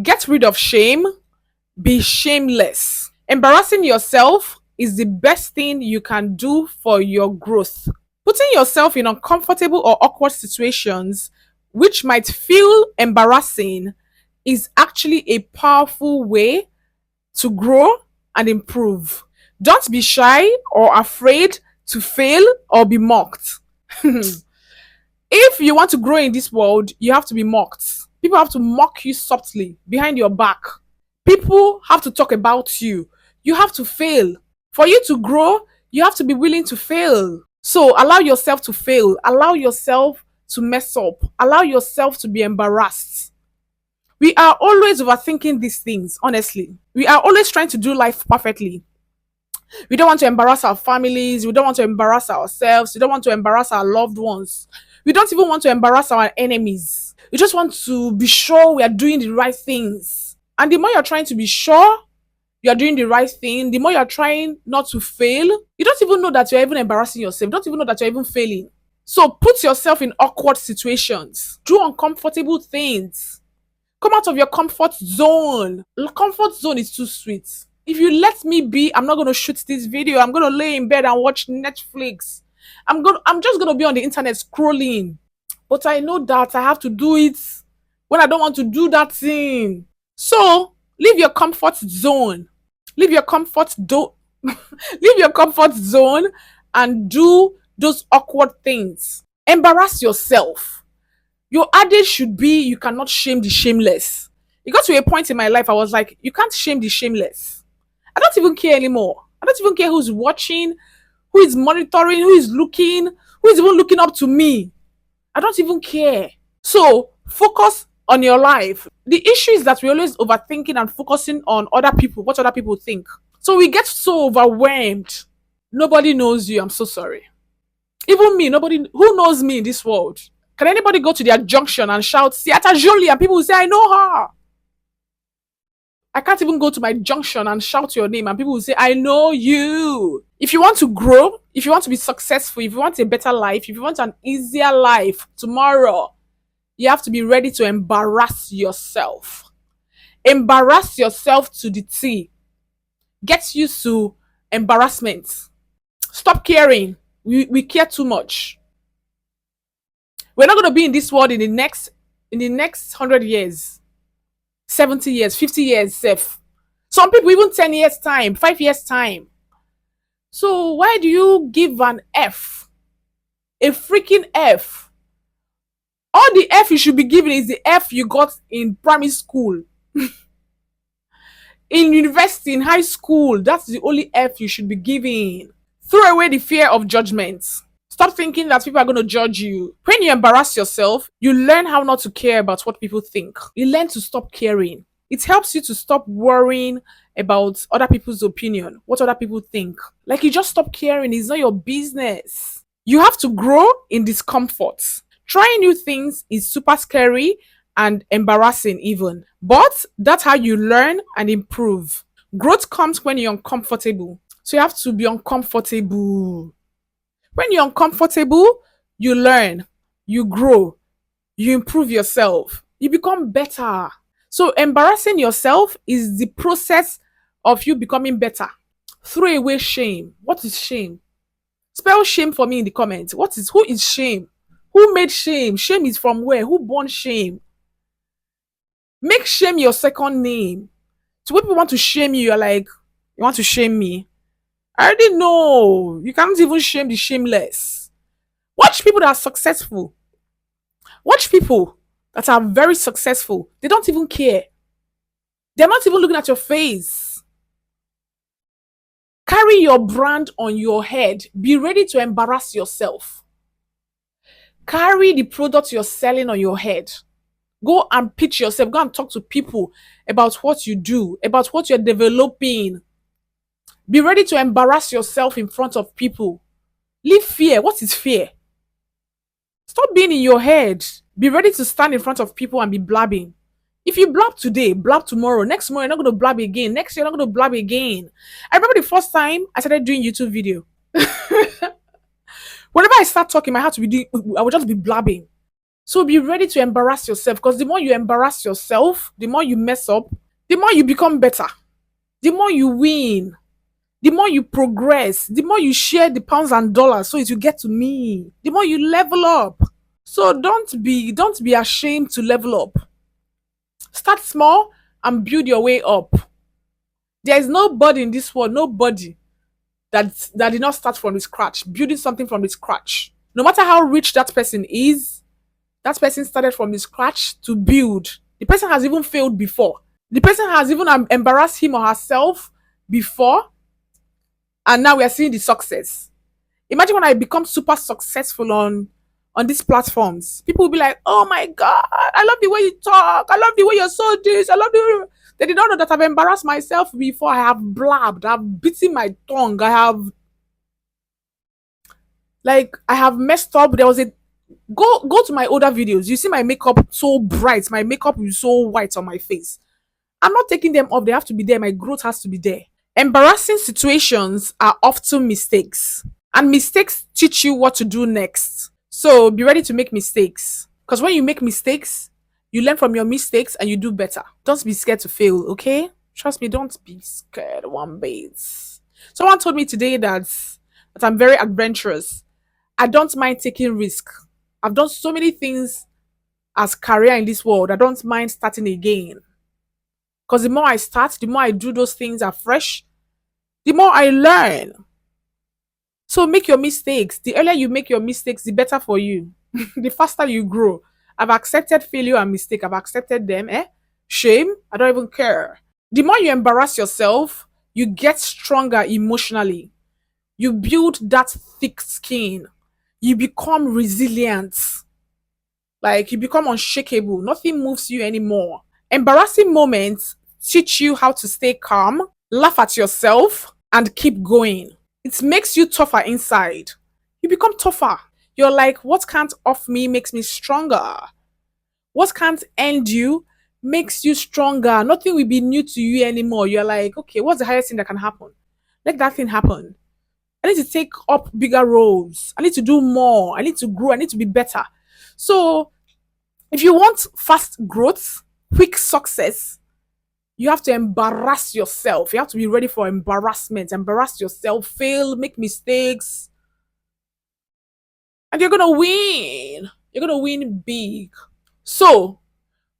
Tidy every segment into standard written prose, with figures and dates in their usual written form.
Get rid of shame. Be shameless. Embarrassing yourself is the best thing you can do for your growth. Putting yourself in uncomfortable or awkward situations, which might feel embarrassing, is actually a powerful way to grow and improve. Don't be shy or afraid to fail or be mocked. If you want to grow in this world, you have to be mocked. People have to mock you softly behind your back. People have to talk about you. You have to fail. For you to grow, you have to be willing to fail. So allow yourself to fail. Allow yourself to mess up. Allow yourself to be embarrassed. We are always overthinking these things, honestly. We are always trying to do life perfectly. We don't want to embarrass our families. We don't want to embarrass ourselves. We don't want to embarrass our loved ones. We don't even want to embarrass our enemies. We just want to be sure we are doing the right things. And the more you're trying to be sure you're doing the right thing, the more you're trying not to fail, you don't even know that you're even embarrassing yourself. You don't even know that you're even failing. So put yourself in awkward situations. Do uncomfortable things. Come out of your comfort zone. Comfort zone is too sweet. If you let me be, I'm not going to shoot this video. I'm going to lay in bed and watch Netflix. I'm just going to be on the internet scrolling. But I know that I have to do it when I don't want to do that thing. So, leave your comfort zone. Leave your comfort leave your comfort zone and do those awkward things. Embarrass yourself. Your adage should be you cannot shame the shameless. It got to a point in my life I was like, you can't shame the shameless. I don't even care anymore. I don't even care who's watching, who is monitoring, who is looking, who is even looking up to me. I don't even care. So focus on your life. The issue is that we're always overthinking and focusing on other people, what other people think. So we get so overwhelmed. Nobody knows you. I'm so sorry. Even me, nobody who knows me in this world. Can anybody go to their junction and shout ciatajolie and people will say, I know her? I can't even go to my junction and shout your name and people will say, I know you. If you want to grow, if you want to be successful, if you want a better life, if you want an easier life tomorrow, you have to be ready to embarrass yourself. Embarrass yourself to the T. Get used to embarrassment. Stop caring. We care too much. We're not going to be in this world in the next 100 years. 70 years, 50 years, safe. Some people even 10 years time, 5 years time. So why do you give an F? A freaking F. All the F you should be giving is the F you got in primary school. In university, in high school, that's the only F you should be giving. Throw away the fear of judgment. Stop thinking that people are going to judge you. When you embarrass yourself, you learn how not to care about what people think. You learn to stop caring. It helps you to stop worrying about other people's opinion, what other people think. Like you just stop caring. It's not your business. You have to grow in discomfort. Trying new things is super scary and embarrassing even. But that's how you learn and improve. Growth comes when you're uncomfortable. So you have to be uncomfortable. When you're uncomfortable, you learn, you grow, you improve yourself, you become better. So embarrassing yourself is the process of you becoming better. Throw away shame. What is shame? Spell shame for me in the comments. Who is shame? Who made shame? Shame is from where? Who born shame? Make shame your second name. So when people want to shame you, you're like, you want to shame me? I already know. You can't even shame the shameless. Watch people that are successful. Watch people that are very successful. They don't even care. They're not even looking at your face. Carry your brand on your head. Be ready to embarrass yourself. Carry the product you're selling on your head. Go and pitch yourself. Go and talk to people about what you do, about what you're developing. Be ready to embarrass yourself in front of people. Leave fear. What is fear? Stop being in your head. Be ready to stand in front of people and be blabbing. If you blab today, blab tomorrow. Next tomorrow, you're not going to blab again. Next year, you're not going to blab again. I remember the first time I started doing YouTube video. Whenever I start talking, I would just be blabbing. So be ready to embarrass yourself, because the more you embarrass yourself, the more you mess up, the more you become better, the more you win, the more you progress, the more you share the pounds and dollars so it will get to me, the more you level up. So don't be ashamed to level up. Start small and build your way up. There is nobody in this world, nobody that did not start from the scratch, building something from the scratch. No matter how rich that person is, that person started from the scratch to build. The person has even failed before. The person has even embarrassed him or herself before, and now we are seeing the success. Imagine when I become super successful on these platforms. People will be like, "Oh my god, I love the way you talk. I love the way you're so this. I love the." They did not know that I've embarrassed myself before. I have blabbed. I've beaten my tongue. I have messed up. There was a go to my older videos. You see my makeup so bright. My makeup is so white on my face. I'm not taking them off. They have to be there. My growth has to be there. Embarrassing situations are often mistakes, and mistakes teach you what to do next. So be ready to make mistakes, because when you make mistakes, you learn from your mistakes and you do better. Don't be scared to fail, okay? Trust me, don't be scared one bit. Someone told me today that I'm very adventurous. I don't mind taking risk. I've done so many things as career in this world. I don't mind starting again. Because the more I start, the more I do those things afresh, the more I learn. So make your mistakes. The earlier you make your mistakes, the better for you. The faster you grow. I've accepted failure and mistake. I've accepted them. Shame. I don't even care. The more you embarrass yourself, you get stronger emotionally. You build that thick skin. You become resilient. Like you become unshakable. Nothing moves you anymore. Embarrassing moments teach you how to stay calm, laugh at yourself, and keep going. It makes you tougher inside. You become tougher. You're like, what can't off me makes me stronger. What can't end you makes you stronger. Nothing will be new to you anymore. You're like, okay, what's the highest thing that can happen? Let that thing happen. I need to take up bigger roles. I need to do more. I need to grow. I need to be better. So, if you want fast growth, quick success, you have to embarrass yourself. You have to be ready for embarrassment. Embarrass yourself, fail, make mistakes, and you're gonna win. You're gonna win big. So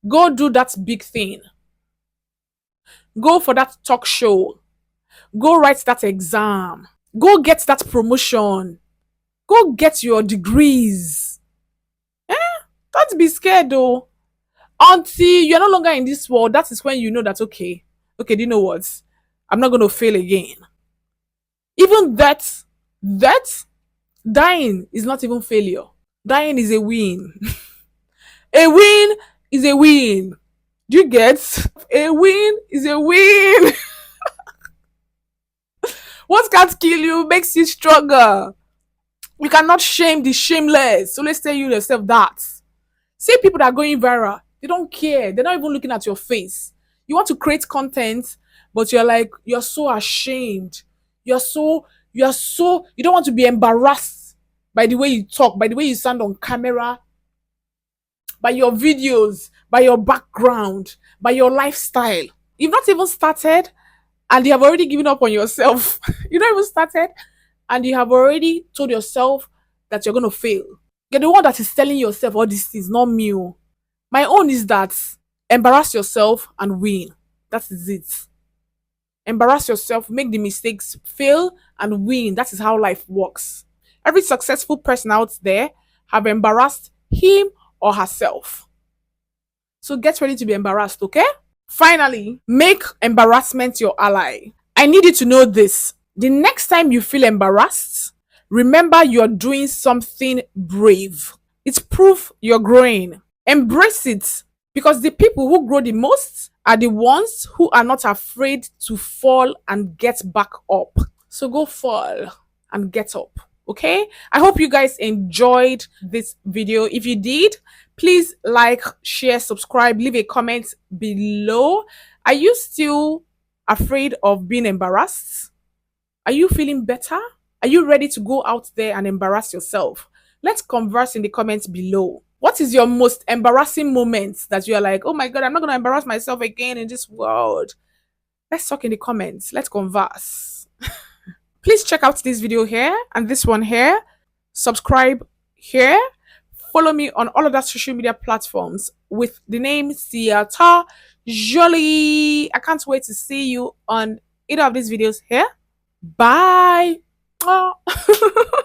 go do that big thing. Go for that talk show. Go write that exam. Go get that promotion. Go get your degrees. Eh? Don't be scared though. Until you're no longer in this world, that is when you know that okay, do you know what? I'm not gonna fail again. Even that dying is not even failure. Dying is a win. A win is a win. Do you get? A win is a win. What can't kill you makes you stronger. You cannot shame the shameless. So let's tell you yourself that. See people that are going viral, they don't care. They're not even looking at your face. You want to create content, but you're like, you're so ashamed. You don't want to be embarrassed by the way you talk, by the way you sound on camera, by your videos, by your background, by your lifestyle. You've not even started and you have already given up on yourself. You not even started and you have already told yourself that you're going to fail. You're the one that is telling yourself all these things, not me. Oh. My own is that embarrass yourself and win. That is it. Embarrass yourself, make the mistakes, fail and win. That is how life works. Every successful person out there have embarrassed him or herself. So get ready to be embarrassed, okay? Finally, make embarrassment your ally. I need you to know this. The next time you feel embarrassed, remember you're doing something brave. It's proof you're growing. Embrace it, because the people who grow the most are the ones who are not afraid to fall and get back up. So go fall and get up. Okay, I hope you guys enjoyed this video. If you did, please like, share, subscribe, leave a comment below. Are you still afraid of being embarrassed? Are you feeling better? Are you ready to go out there and embarrass yourself? Let's converse in the comments below. What is your most embarrassing moment that you're like, oh my God, I'm not going to embarrass myself again in this world? Let's talk in the comments. Let's converse. Please check out this video here and this one here. Subscribe here. Follow me on all other social media platforms with the name ciatajolie. I can't wait to see you on either of these videos here. Bye. Oh.